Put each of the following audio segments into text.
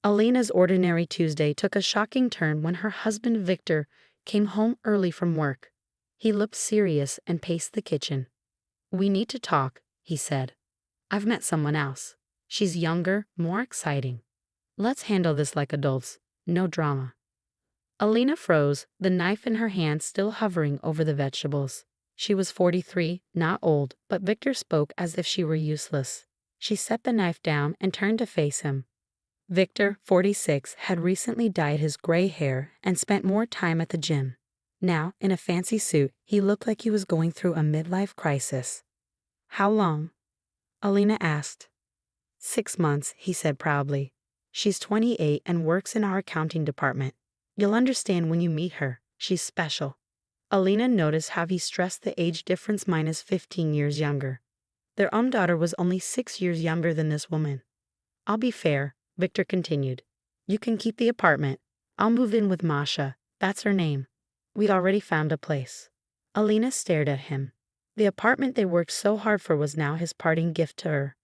Alina's ordinary Tuesday took a shocking turn when her husband Victor came home early from work. He looked serious and paced the kitchen. "We need to talk," he said. "I've met someone else. She's younger, more exciting. Let's handle this like adults, no drama." Alina froze, the knife in her hand still hovering over the vegetables. She was 43, not old, but Victor spoke as if she were useless. She set the knife down and turned to face him. Victor, 46, had recently dyed his gray hair and spent more time at the gym. Now, in a fancy suit, he looked like he was going through a midlife crisis. "How long?" Alina asked. 6 months, he said proudly. "She's 28 and works in our accounting department. You'll understand when you meet her. She's special." Alina noticed how he stressed the age difference minus 15 years younger. Their own daughter was only 6 years younger than this woman. "I'll be fair," Victor continued. "You can keep the apartment. I'll move in with Masha. That's her name. We'd already found a place." Alina stared at him. The apartment they worked so hard for was now his parting gift to her.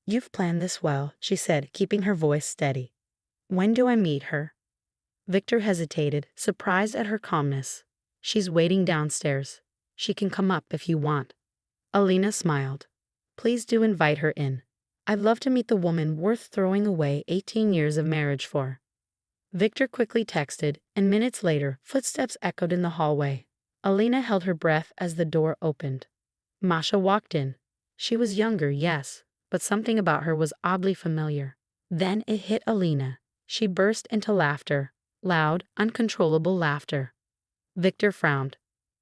"You've planned this well," she said, keeping her voice steady. "When do I meet her?" Victor hesitated, surprised at her calmness. "She's waiting downstairs. She can come up if you want." Alina smiled. "Please do invite her in. I'd love to meet the woman worth throwing away 18 years of marriage for." Victor quickly texted, and minutes later, footsteps echoed in the hallway. Alina held her breath as the door opened. Masha walked in. She was younger, yes, but something about her was oddly familiar. Then it hit Alina. She burst into laughter. Loud, uncontrollable laughter. Victor frowned.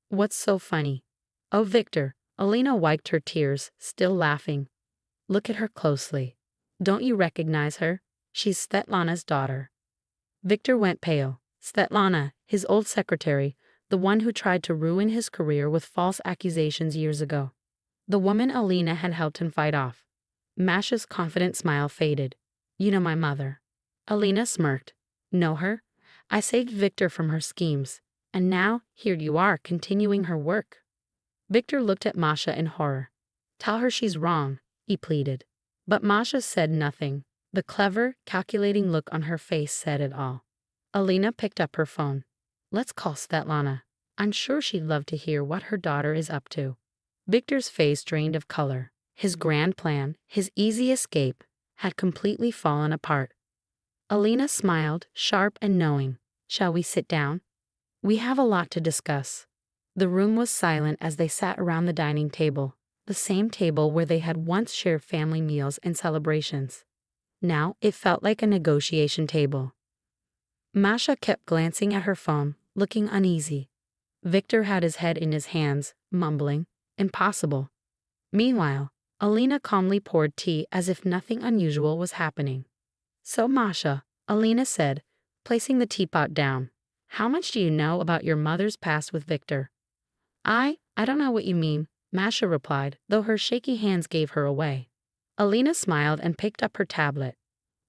"What's so funny?" "Oh, Victor." Alina wiped her tears, still laughing. "Look at her closely. Don't you recognize her? She's Svetlana's daughter." Victor went pale. Svetlana, his old secretary, the one who tried to ruin his career with false accusations years ago. The woman Alina had helped him fight off. Masha's confident smile faded. "You know my mother." Alina smirked. "Know her? I saved Victor from her schemes. And now, here you are, continuing her work." Victor looked at Masha in horror. "Tell her she's wrong," he pleaded. But Masha said nothing. The clever, calculating look on her face said it all. Alina picked up her phone. "Let's call Svetlana. I'm sure she'd love to hear what her daughter is up to." Victor's face drained of color. His grand plan, his easy escape, had completely fallen apart. Alina smiled, sharp and knowing. "Shall we sit down? We have a lot to discuss." The room was silent as they sat around the dining table, the same table where they had once shared family meals and celebrations. Now it felt like a negotiation table. Masha kept glancing at her phone, looking uneasy. Victor had his head in his hands, mumbling, "Impossible." Meanwhile, Alina calmly poured tea as if nothing unusual was happening. "So Masha," Alina said, placing the teapot down, "how much do you know about your mother's past with Victor?" I don't know what you mean," Masha replied, though her shaky hands gave her away. Alina smiled and picked up her tablet.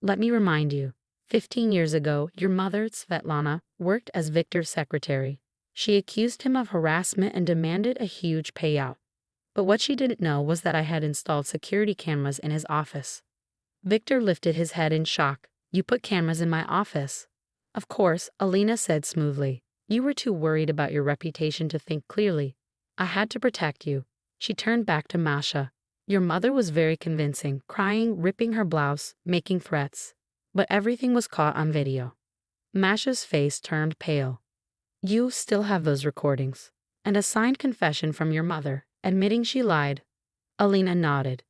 "Let me remind you, 15 years ago, your mother, Svetlana, worked as Victor's secretary. She accused him of harassment and demanded a huge payout. But what she didn't know was that I had installed security cameras in his office." Victor lifted his head in shock. "You put cameras in my office?" "Of course," Alina said smoothly. "You were too worried about your reputation to think clearly. I had to protect you." She turned back to Masha. "Your mother was very convincing, crying, ripping her blouse, making threats. But everything was caught on video." Masha's face turned pale. "You still have those recordings? And a signed confession from your mother, admitting she lied?" Alina nodded.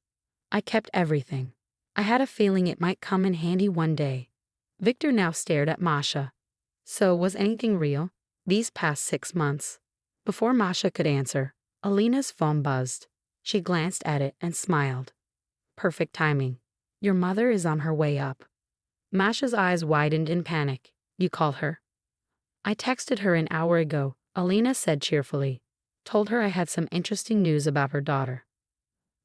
"I kept everything. I had a feeling it might come in handy one day." Victor now stared at Masha. "So was anything real? These past 6 months?" Before Masha could answer, Alina's phone buzzed. She glanced at it and smiled. "Perfect timing. Your mother is on her way up." Masha's eyes widened in panic. "You called her?" "I texted her an hour ago," Alina said cheerfully. "Told her I had some interesting news about her daughter."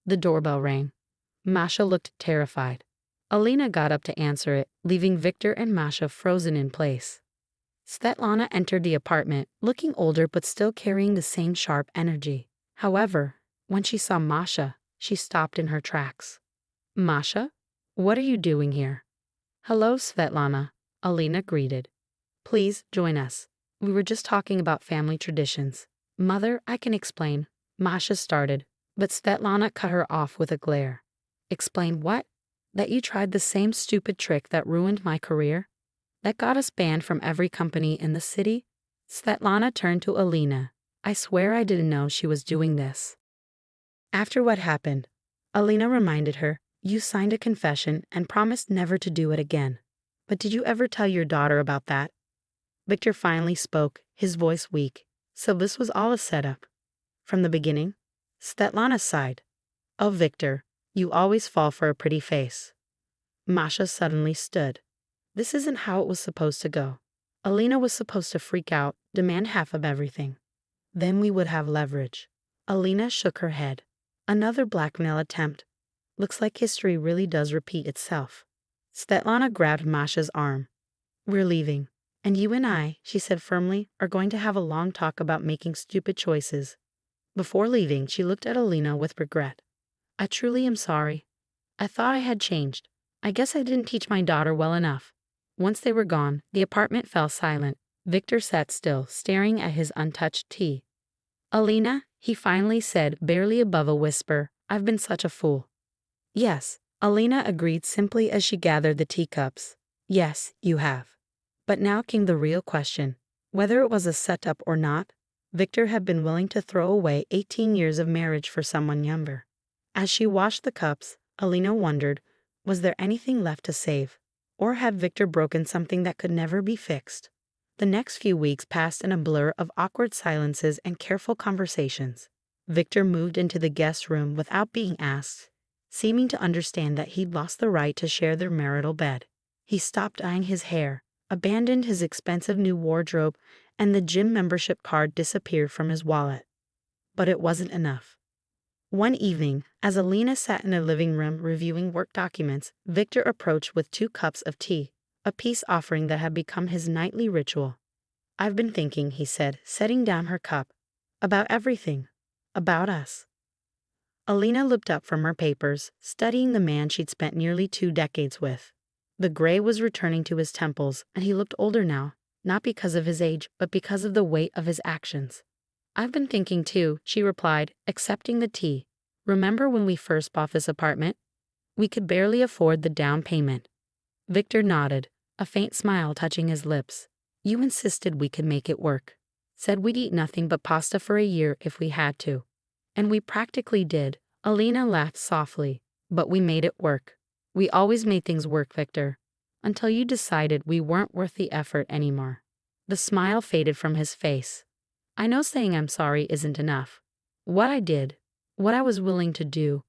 The doorbell rang. Masha looked terrified. Alina got up to answer it, leaving Victor and Masha frozen in place. Svetlana entered the apartment, looking older but still carrying the same sharp energy. However, when she saw Masha, she stopped in her tracks. "Masha? What are you doing here?" Hello, Svetlana, Alina greeted. Please join us. We were just talking about family traditions. Mother, I can explain, Masha started, but Svetlana cut her off with a glare. Explain what? That you tried the same stupid trick that ruined my career? That got us banned from every company in the city? Svetlana turned to Alina. I swear I didn't know she was doing this. After what happened, Alina reminded her, you signed a confession and promised never to do it again. But did you ever tell your daughter about that? Victor finally spoke, his voice weak. So this was all a setup. From the beginning? Svetlana sighed. Oh, Victor, you always fall for a pretty face. Masha suddenly stood. This isn't how it was supposed to go. Alina was supposed to freak out, demand half of everything. Then we would have leverage. Alina shook her head. Another blackmail attempt. Looks like history really does repeat itself. Svetlana grabbed Masha's arm. We're leaving. And you and I, she said firmly, are going to have a long talk about making stupid choices. Before leaving, she looked at Alina with regret. I truly am sorry. I thought I had changed. I guess I didn't teach my daughter well enough. Once they were gone, the apartment fell silent. Victor sat still, staring at his untouched tea. Alina, he finally said, barely above a whisper, I've been such a fool. Yes, Alina agreed simply as she gathered the teacups. Yes, you have. But now came the real question. Whether it was a setup or not, Victor had been willing to throw away 18 years of marriage for someone younger. As she washed the cups, Alina wondered, was there anything left to save? Or had Victor broken something that could never be fixed? The next few weeks passed in a blur of awkward silences and careful conversations. Victor moved into the guest room without being asked, seeming to understand that he'd lost the right to share their marital bed. He stopped eyeing his hair, abandoned his expensive new wardrobe, and the gym membership card disappeared from his wallet. But it wasn't enough. One evening, as Alina sat in the living room reviewing work documents, Victor approached with 2 cups of tea, a peace offering that had become his nightly ritual. I've been thinking, he said, setting down her cup, about everything, about us. Alina looked up from her papers, studying the man she'd spent nearly 2 decades with. The gray was returning to his temples, and he looked older now, not because of his age, but because of the weight of his actions. I've been thinking too, she replied, accepting the tea. Remember when we first bought this apartment? We could barely afford the down payment. Victor nodded, a faint smile touching his lips. You insisted we could make it work. Said we'd eat nothing but pasta for a year if we had to. And we practically did. Alina laughed softly. But we made it work. We always made things work, Victor. Until you decided we weren't worth the effort anymore. The smile faded from his face. I know saying I'm sorry isn't enough. What I did, what I was willing to do,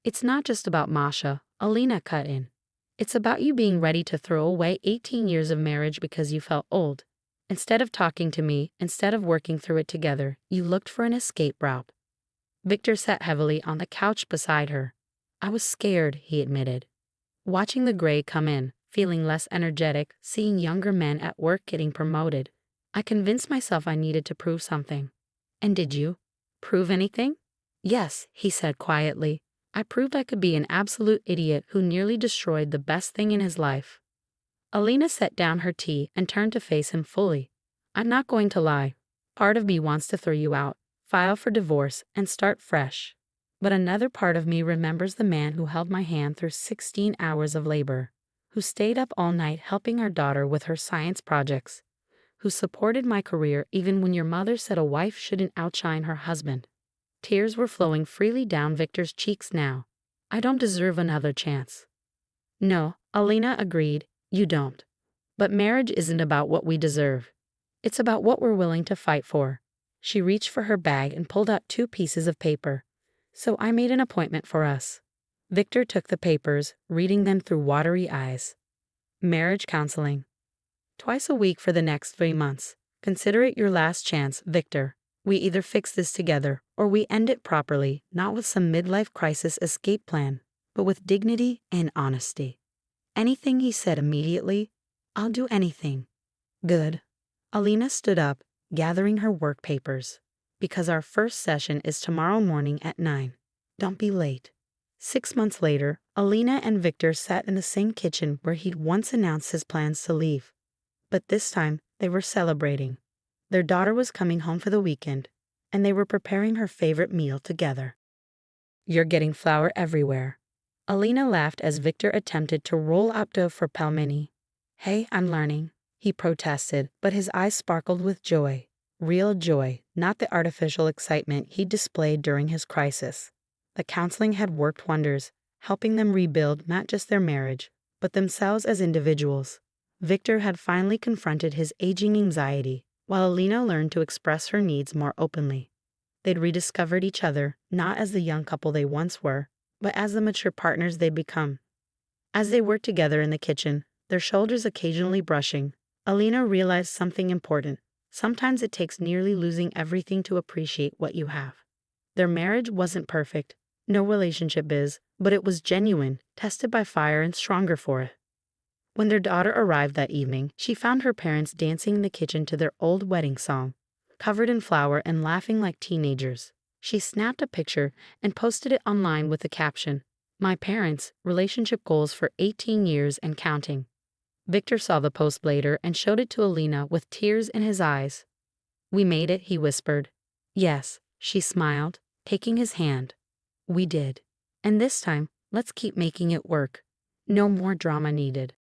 it's not just about Masha, Alina cut in. It's about you being ready to throw away 18 years of marriage because you felt old. Instead of talking to me, instead of working through it together, you looked for an escape route. Victor sat heavily on the couch beside her. I was scared, he admitted. Watching the gray come in, feeling less energetic, seeing younger men at work getting promoted, I convinced myself I needed to prove something. And did you? Prove anything? Yes, he said quietly. I proved I could be an absolute idiot who nearly destroyed the best thing in his life. Alina set down her tea and turned to face him fully. I'm not going to lie. Part of me wants to throw you out, file for divorce, and start fresh. But another part of me remembers the man who held my hand through 16 hours of labor, who stayed up all night helping our daughter with her science projects, who supported my career even when your mother said a wife shouldn't outshine her husband. Tears were flowing freely down Victor's cheeks now. I don't deserve another chance. No, Alina agreed, you don't. But marriage isn't about what we deserve. It's about what we're willing to fight for. She reached for her bag and pulled out 2 pieces of paper. So I made an appointment for us. Victor took the papers, reading them through watery eyes. Marriage counseling. Twice a week for the next 3 months. Consider it your last chance, Victor. We either fix this together, or we end it properly, not with some midlife crisis escape plan, but with dignity and honesty. Anything, he said immediately. I'll do anything. Good. Alina stood up, gathering her work papers. Because our first session is tomorrow morning at 9. Don't be late. 6 months later, Alina and Victor sat in the same kitchen where he'd once announced his plans to leave. But this time, they were celebrating. Their daughter was coming home for the weekend, and they were preparing her favorite meal together. "You're getting flour everywhere." Alina laughed as Victor attempted to roll out dough for pelmeni. "Hey, I'm learning," he protested, but his eyes sparkled with joy. Real joy, not the artificial excitement he displayed during his crisis. The counseling had worked wonders, helping them rebuild not just their marriage, but themselves as individuals. Victor had finally confronted his aging anxiety, while Alina learned to express her needs more openly. They'd rediscovered each other, not as the young couple they once were, but as the mature partners they'd become. As they worked together in the kitchen, their shoulders occasionally brushing, Alina realized something important. Sometimes it takes nearly losing everything to appreciate what you have. Their marriage wasn't perfect. No relationship is, but it was genuine, tested by fire and stronger for it. When their daughter arrived that evening, she found her parents dancing in the kitchen to their old wedding song, covered in flour and laughing like teenagers. She snapped a picture and posted it online with the caption, "My parents, relationship goals for 18 years and counting." Victor saw the post later and showed it to Alina with tears in his eyes. "We made it," he whispered. "Yes," she smiled, taking his hand. "We did. And this time, let's keep making it work. No more drama needed."